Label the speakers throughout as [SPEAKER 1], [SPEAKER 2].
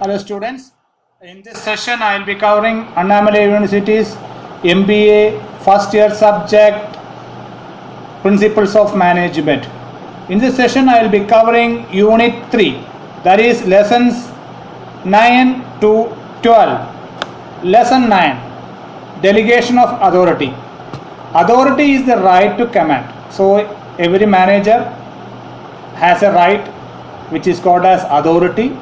[SPEAKER 1] Hello students, in this session I will be covering Annamalai University's MBA first year subject Principles of Management. In this session I will be covering Unit 3, that is lessons 9 to 12. Lesson 9, Delegation of Authority. Authority is the right to command. So every manager has a right which is called as authority,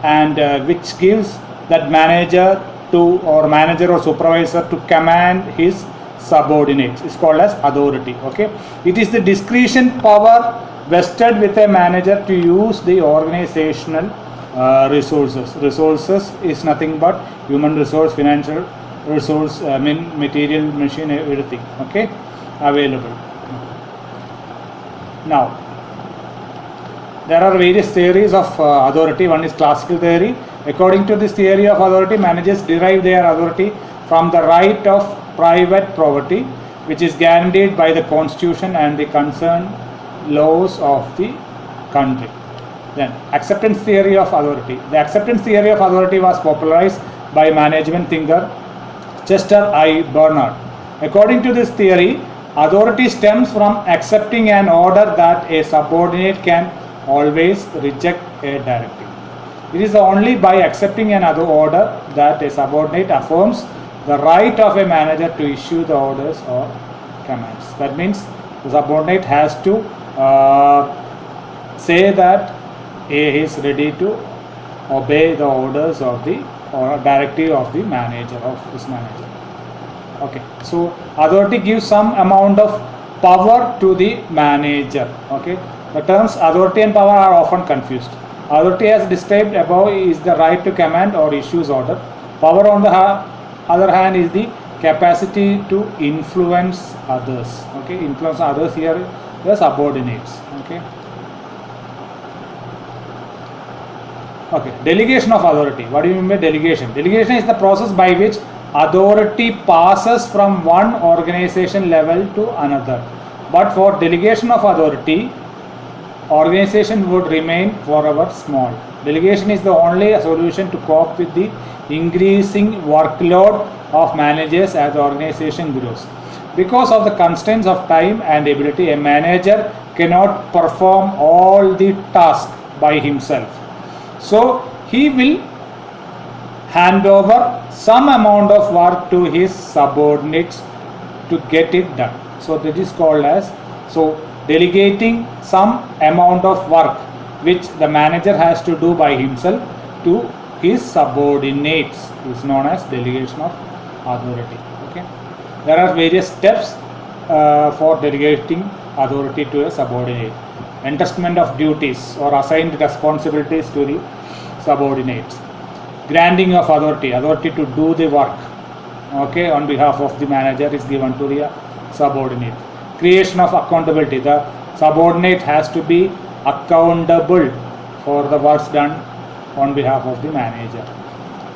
[SPEAKER 1] and which gives that manager or supervisor to command his subordinates. It's called as authority. Okay, it is the discretion power vested with a manager to use the organizational resources. Resources is nothing but human resource, financial resource, material, machine, everything. Okay, available. Now, there are various theories of authority. One is classical theory. According to this theory of authority, managers derive their authority from the right of private property, which is guaranteed by the constitution and the concerned laws of the country. Then, acceptance theory of authority. The acceptance theory of authority was popularized by management thinker Chester I. Bernard. According to this theory, authority stems from accepting an order that a subordinate can always reject a directive. It is only by accepting another order that a subordinate affirms the right of a manager to issue the orders or commands. That means the subordinate has to say that he is ready to obey the orders of the or directive of the manager, of his manager. Okay, so authority gives some amount of power to the manager. Okay, the terms authority and power are often confused. Authority, as described above, is the right to command or issues order. Power, on the other hand, is the capacity to influence others. Okay, influence others here, the subordinates. Okay. Okay, delegation of authority. What do you mean by delegation? Delegation is the process by which authority passes from one organization level to another. But for delegation of authority, organization would remain forever small. Delegation is the only solution to cope with the increasing workload of managers as the organization grows. Because of the constraints of time and ability, a manager cannot perform all the tasks by himself. So he will hand over some amount of work to his subordinates to get it done. So that is called as, so delegating some amount of work which the manager has to do by himself to his subordinates is known as delegation of authority. Okay, there are various steps for delegating authority to a subordinate. Entrustment of duties or assigned responsibilities to the subordinates. Granting of authority to do the work, okay, on behalf of the manager is given to the subordinate. Creation of accountability. The subordinate has to be accountable for the works done on behalf of the manager.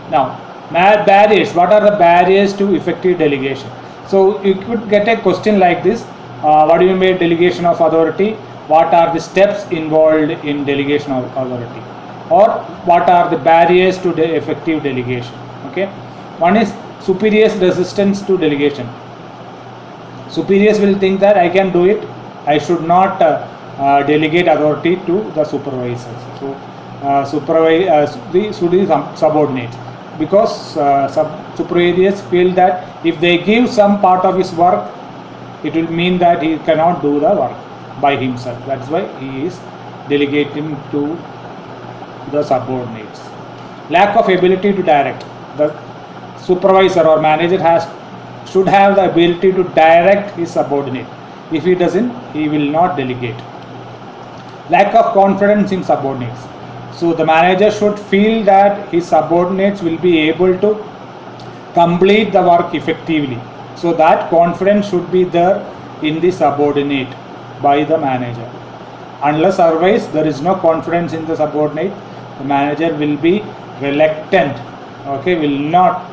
[SPEAKER 1] Now, barriers. What are the barriers to effective delegation? So you could get a question like this: what do you mean by delegation of authority? What are the steps involved in delegation of authority? Or what are the barriers to the effective delegation? Okay, one is superiors' resistance to delegation. Superiors will think that I can do it, I should not delegate authority to the supervisors. So the subordinates, because superiors feel that if they give some part of his work, it will mean that he cannot do the work by himself. That's why he is delegating to the subordinates. Lack of ability to direct. The supervisor or manager should have the ability to direct his subordinate. If he doesn't, he will not delegate. Lack of confidence in subordinates. So the manager should feel that his subordinates will be able to complete the work effectively. So that confidence should be there in the subordinate by the manager. Unless otherwise there is no confidence in the subordinate, the manager will be reluctant, okay, will not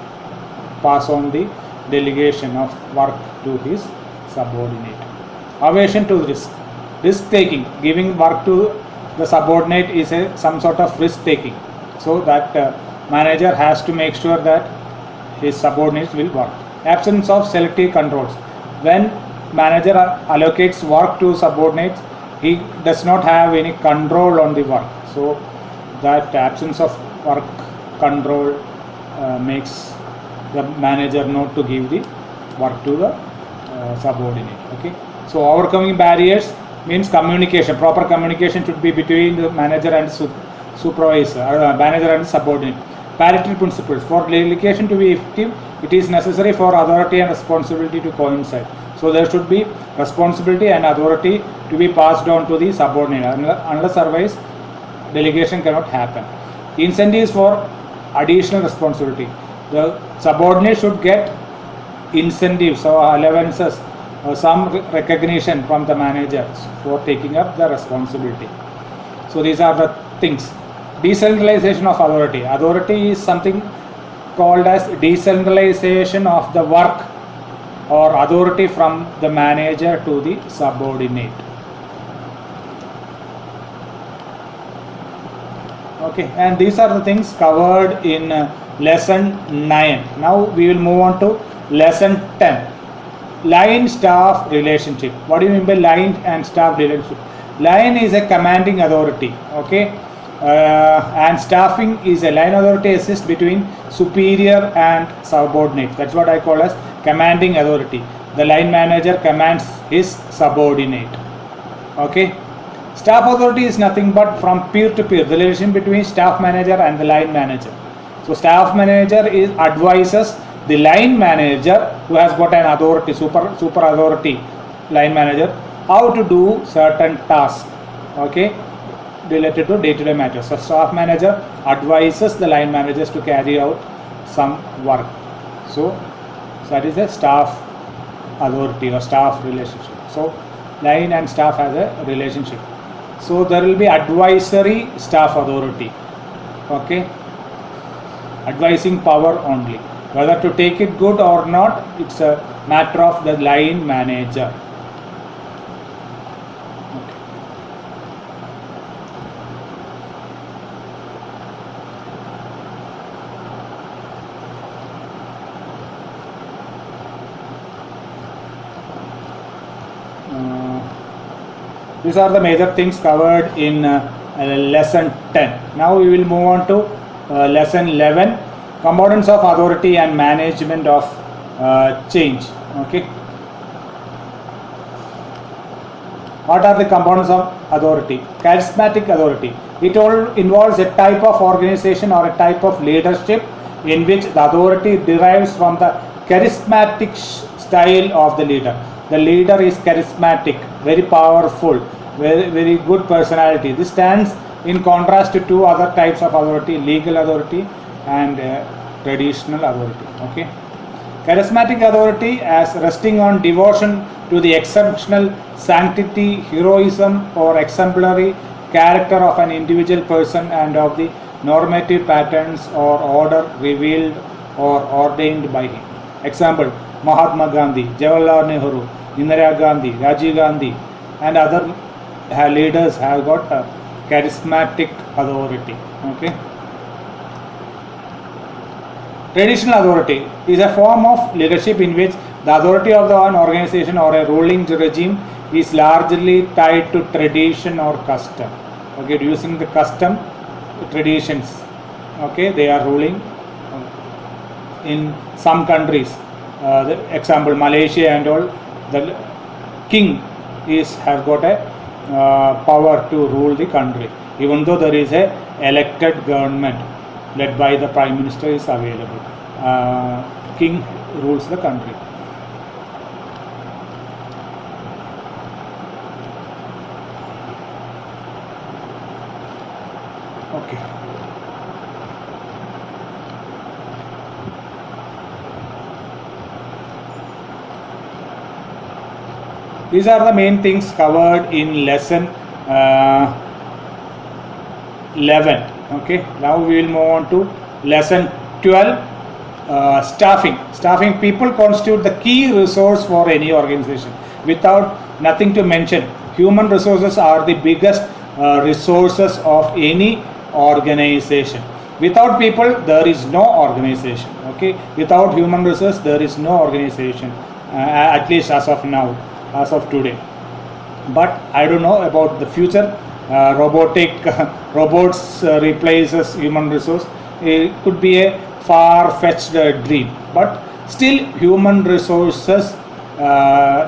[SPEAKER 1] pass on the delegation of work to his subordinate. Aversion to risk. Risk taking, giving work to the subordinate is some sort of risk taking. So that manager has to make sure that his subordinates will work. Absence of selective controls. When manager allocates work to subordinates, he does not have any control on the work. So that absence of work control makes the manager not to give the work to the subordinate. Okay. So overcoming barriers means communication. Proper communication should be between the manager and supervisor, manager and subordinate. Parity principles. For delegation to be effective, it is necessary for authority and responsibility to coincide. So there should be responsibility and authority to be passed on to the subordinate. Unless otherwise, delegation cannot happen. Incentives for additional responsibility. The subordinate should get incentives or allowances or some recognition from the manager for taking up the responsibility. So these are the things. Decentralization of authority. Authority is something called as decentralization of the work or authority from the manager to the subordinate. Okay, and these are the things covered in lesson 9. Now we will move on to lesson 10. Line staff relationship. What do you mean by line and staff relationship? Line is a commanding authority. Okay. And staffing is a line authority assist between superior and subordinate. That's what I call as commanding authority. The line manager commands his subordinate. Okay. Staff authority is nothing but from peer to peer, the relation between staff manager and the line manager. So staff manager advises the line manager who has got an authority, super authority line manager, how to do certain tasks. Okay. Related to day-to-day matters. So staff manager advises the line managers to carry out some work. So that is a staff authority or staff relationship. So line and staff has a relationship. So there will be advisory staff authority. Okay. Advising power only. Whether to take it good or not, it's a matter of the line manager. These are the major things covered in lesson 10. Now we will move on to lesson 11, components of authority and management of change. Okay. What are the components of authority? Charismatic authority. It all involves a type of organization or a type of leadership in which the authority derives from the charismatic style of the leader. The leader is charismatic, very powerful, very good personality. This stands in contrast to two other types of authority, legal authority and traditional authority. Okay. Charismatic authority as resting on devotion to the exceptional sanctity, heroism or exemplary character of an individual person and of the normative patterns or order revealed or ordained by him. Example, Mahatma Gandhi, Jawaharlal Nehru, Indira Gandhi, Rajiv Gandhi and other leaders have got charismatic authority. Okay. Traditional authority is a form of leadership in which the authority of an organization or a ruling regime is largely tied to tradition or custom. Okay, using the custom, traditions. Okay, they are ruling in some countries. The example, Malaysia and all, the king has got a power to rule the country, even though there is a elected government led by the prime minister is available. King rules the country. Okay. These are the main things covered in lesson 11. Okay. Now we will move on to lesson 12. Staffing people constitute the key resource for any organization. Without nothing to mention, human resources are the biggest resources of any organization. Without people, there is no organization. Okay, without human resource, there is no organization. At least as of now, as of today. But I don't know about the future. Robots replaces human resource. It could be a far-fetched dream, but still human resources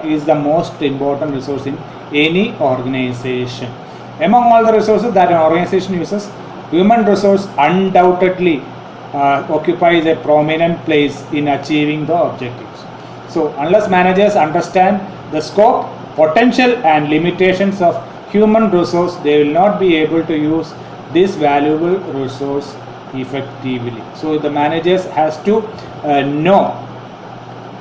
[SPEAKER 1] is the most important resource in any organization. Among all the resources that an organization uses, human resource undoubtedly occupies a prominent place in achieving the objectives. So unless managers understand the scope, potential and limitations of human resource, they will not be able to use this valuable resource effectively. So the managers has to know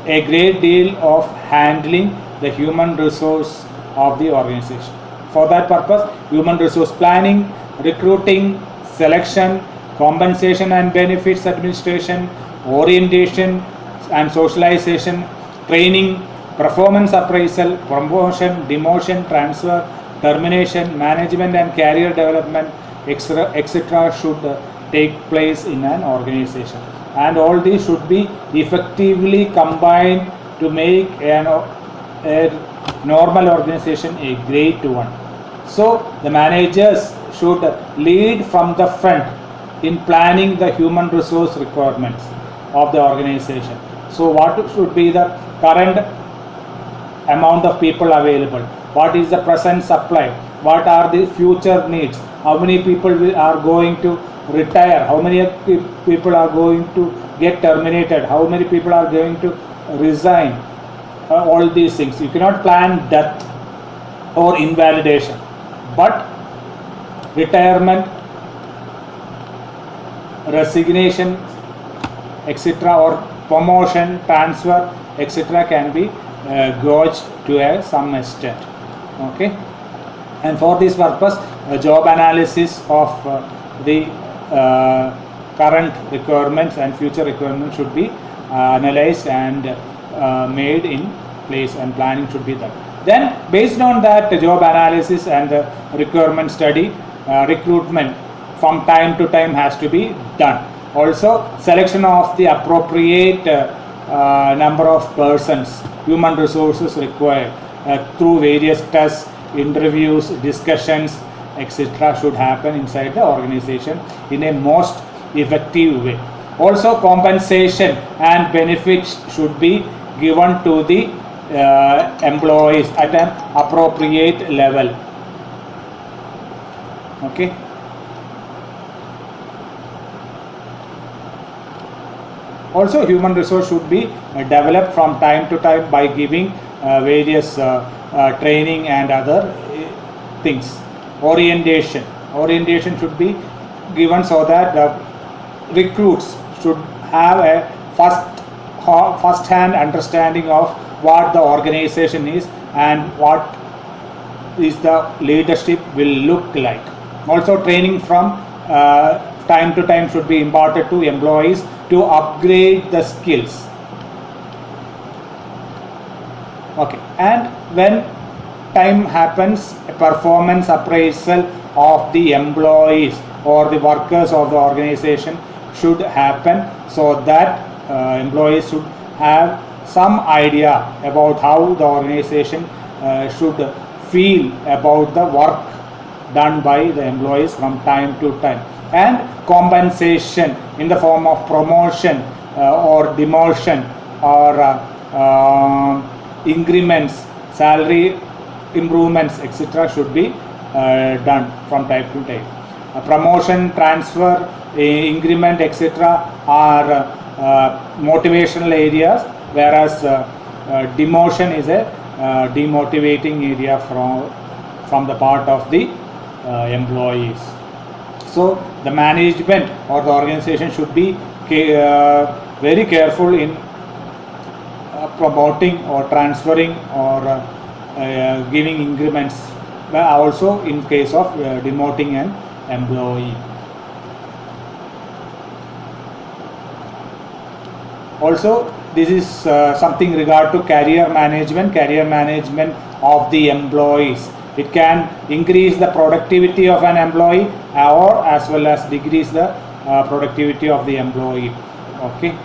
[SPEAKER 1] a great deal of handling the human resource of the organization. For that purpose, human resource planning, recruiting, selection, compensation and benefits administration, orientation and socialization, training, performance appraisal, promotion, demotion, transfer, termination, management and career development, etc. should take place in an organization. And all these should be effectively combined to make a normal organization a great one. So the managers should lead from the front in planning the human resource requirements of the organization. So what should be the current amount of people available? What is the present supply? What are the future needs? How many people are going to retire? How many people are going to get terminated? How many people are going to resign? All these things. You cannot plan death or invalidation, but retirement, resignation, etc. or promotion, transfer, etc. can be gauged to some extent. Okay, and for this purpose, a job analysis of the current requirements and future requirements should be analyzed and made in place, and planning should be done. Then based on that job analysis and the requirement study, recruitment from time to time has to be done. Also selection of the appropriate number of persons, human resources required through various tests, interviews, discussions, etc. should happen inside the organization in a most effective way. Also compensation and benefits should be given to the employees at an appropriate level. Okay. Also human resource should be developed from time to time by giving various training and other things. Orientation should be given so that the recruits should have a first-hand understanding of what the organization is and what is the leadership will look like. Also training from time to time should be imparted to employees to upgrade the skills. Okay, and when time happens, a performance appraisal of the employees or the workers of the organization should happen, so that employees should have some idea about how the organization should feel about the work done by the employees from time to time. And compensation in the form of promotion or demotion or increments, salary improvements, etc. should be done from time to time. Promotion, transfer, increment, etc. are motivational areas, whereas demotion is a demotivating area from the part of the employees. So the management or the organization should be very careful in promoting or transferring or giving increments, but also in case of demoting an employee. Also, this is something regard to career management of the employees. It can increase the productivity of an employee or as well as decrease the productivity of the employee. Okay,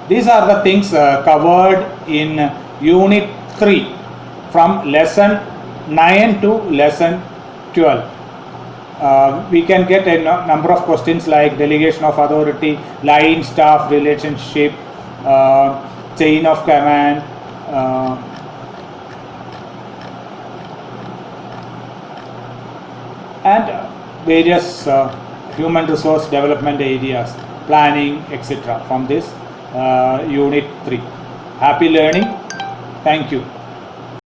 [SPEAKER 1] these are the things covered in unit 3 from lesson 9 to lesson 12. We can get a number of questions like delegation of authority, line staff relationship, chain of command, and various human resource development areas, planning, etc. from this unit 3. Happy learning. Thank you.